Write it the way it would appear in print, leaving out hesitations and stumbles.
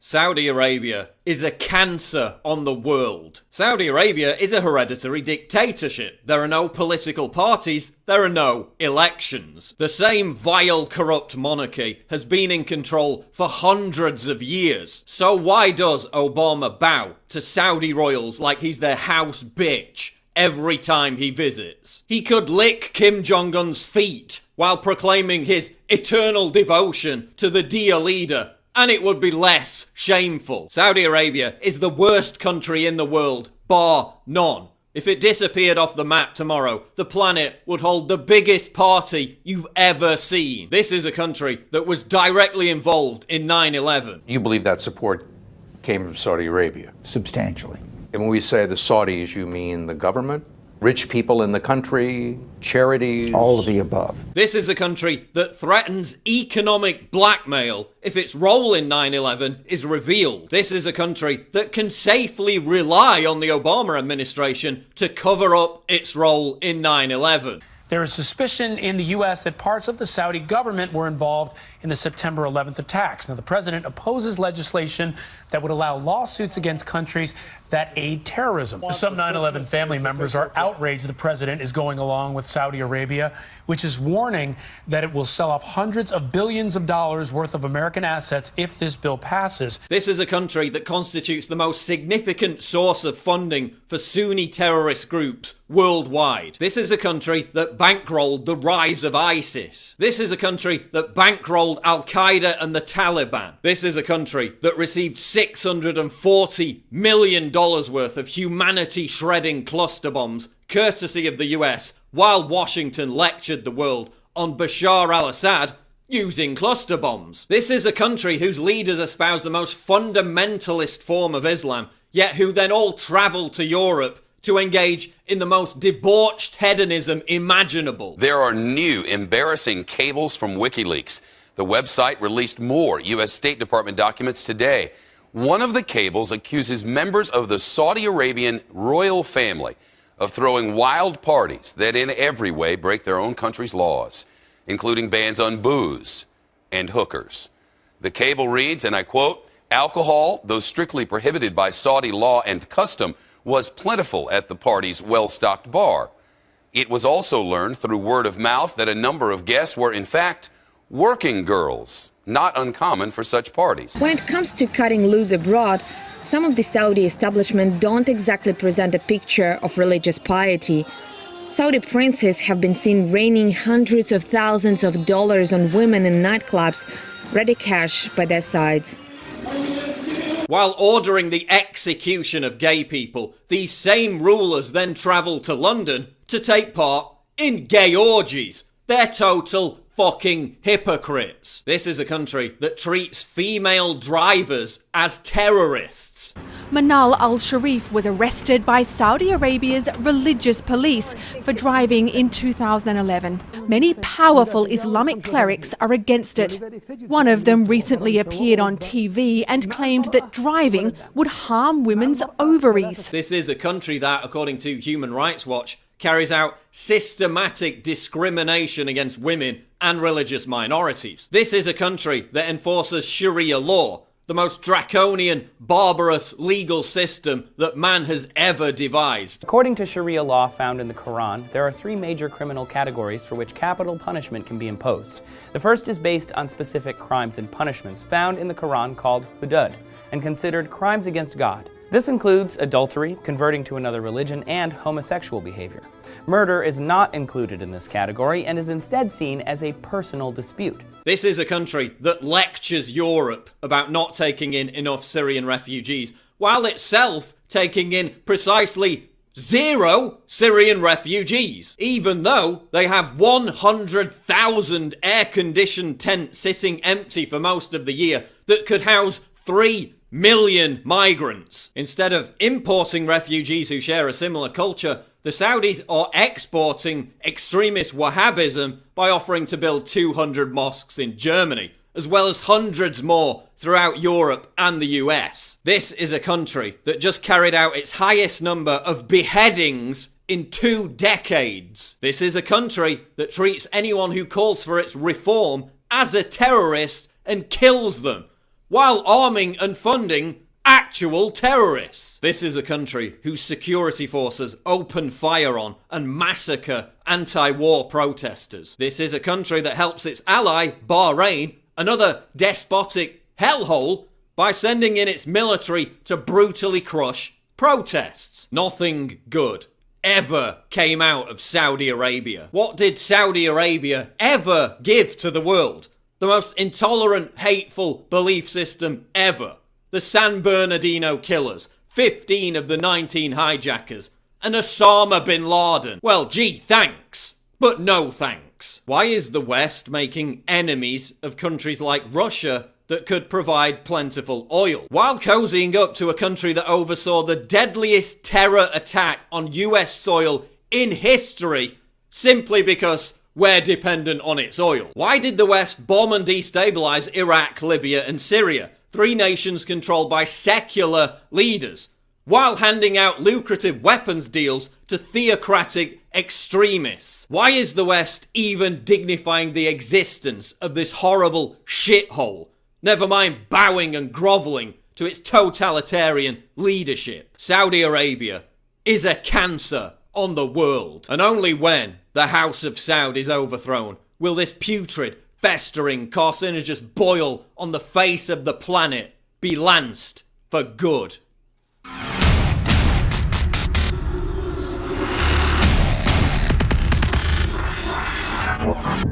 Saudi Arabia is a cancer on the world. Saudi Arabia is a hereditary dictatorship. There are no political parties, there are no elections. The same vile, corrupt monarchy has been in control for hundreds of years. So why does Obama bow to Saudi royals like he's their house bitch every time he visits? He could lick Kim Jong-un's feet while proclaiming his eternal devotion to the dear leader, and it would be less shameful. Saudi Arabia is the worst country in the world, bar none. If it disappeared off the map tomorrow, the planet would hold the biggest party you've ever seen. This is a country that was directly involved in 9/11. You believe that support came from Saudi Arabia? Substantially. And when we say the Saudis, you mean the government? Rich people in the country? Charities? All of the above. This is a country that threatens economic blackmail if its role in 9/11 is revealed. This is a country that can safely rely on the Obama administration to cover up its role in 9/11. There is suspicion in the U.S. that parts of the Saudi government were involved in the September 11th attacks. Now, the president opposes legislation that would allow lawsuits against countries that aid terrorism. Some 9/11 family members are outraged the president is going along with Saudi Arabia, which is warning that it will sell off hundreds of billions of dollars worth of American assets if this bill passes. This is a country that constitutes the most significant source of funding for Sunni terrorist groups worldwide. This is a country that bankrolled the rise of ISIS. This is a country that bankrolled Al-Qaeda and the Taliban. This is a country that received $640 million worth of humanity-shredding cluster bombs, courtesy of the US, while Washington lectured the world on Bashar al-Assad using cluster bombs. This is a country whose leaders espouse the most fundamentalist form of Islam, yet who then all travel to Europe to engage in the most debauched hedonism imaginable. There are new embarrassing cables from WikiLeaks. The website released more U.S. State Department documents today. One of the cables accuses members of the Saudi Arabian royal family of throwing wild parties that in every way break their own country's laws, including bans on booze and hookers. The cable reads, and I quote, "Alcohol, though strictly prohibited by Saudi law and custom, was plentiful at the party's well-stocked bar. It was also learned through word of mouth that a number of guests were, in fact, working girls, not uncommon for such parties." When it comes to cutting loose abroad, some of the Saudi establishment don't exactly present a picture of religious piety. Saudi princes have been seen raining hundreds of thousands of dollars on women in nightclubs, ready cash by their sides. While ordering the execution of gay people, these same rulers then travel to London to take part in gay orgies. They're total fucking hypocrites. This is a country that treats female drivers as terrorists. Manal al-Sharif was arrested by Saudi Arabia's religious police for driving in 2011. Many powerful Islamic clerics are against it. One of them recently appeared on TV and claimed that driving would harm women's ovaries. This is a country that, according to Human Rights Watch, carries out systematic discrimination against women and religious minorities. This is a country that enforces Sharia law, the most draconian, barbarous legal system that man has ever devised. According to Sharia law found in the Quran, there are three major criminal categories for which capital punishment can be imposed. The first is based on specific crimes and punishments found in the Quran called hudud, and considered crimes against God. This includes adultery, converting to another religion, and homosexual behavior. Murder is not included in this category and is instead seen as a personal dispute. This is a country that lectures Europe about not taking in enough Syrian refugees, while itself taking in precisely 0 Syrian refugees, even though they have 100,000 air-conditioned tents sitting empty for most of the year that could house 3 million migrants. Instead of importing refugees who share a similar culture, the Saudis are exporting extremist Wahhabism by offering to build 200 mosques in Germany, as well as hundreds more throughout Europe and the US. This is a country that just carried out its highest number of beheadings in 2 decades. This is a country that treats anyone who calls for its reform as a terrorist and kills them. while arming and funding actual terrorists. This is a country whose security forces open fire on and massacre anti-war protesters. This is a country that helps its ally, Bahrain, another despotic hellhole, by sending in its military to brutally crush protests. Nothing good ever came out of Saudi Arabia. What did Saudi Arabia ever give to the world? The most intolerant, hateful belief system ever. The San Bernardino killers, 15 of the 19 hijackers, and Osama bin Laden. Well, gee, thanks, but no thanks. Why is the West making enemies of countries like Russia that could provide plentiful oil, while cozying up to a country that oversaw the deadliest terror attack on US soil in history simply because we're dependent on its oil? Why did the West bomb and destabilize Iraq, Libya, and Syria, 3 nations controlled by secular leaders, while handing out lucrative weapons deals to theocratic extremists? Why is the West even dignifying the existence of this horrible shithole? Never mind bowing and groveling to its totalitarian leadership. Saudi Arabia is a cancer on the world. And only when the House of Saud is overthrown will this putrid, festering, carcinogenous boil on the face of the planet be lanced for good. Wow.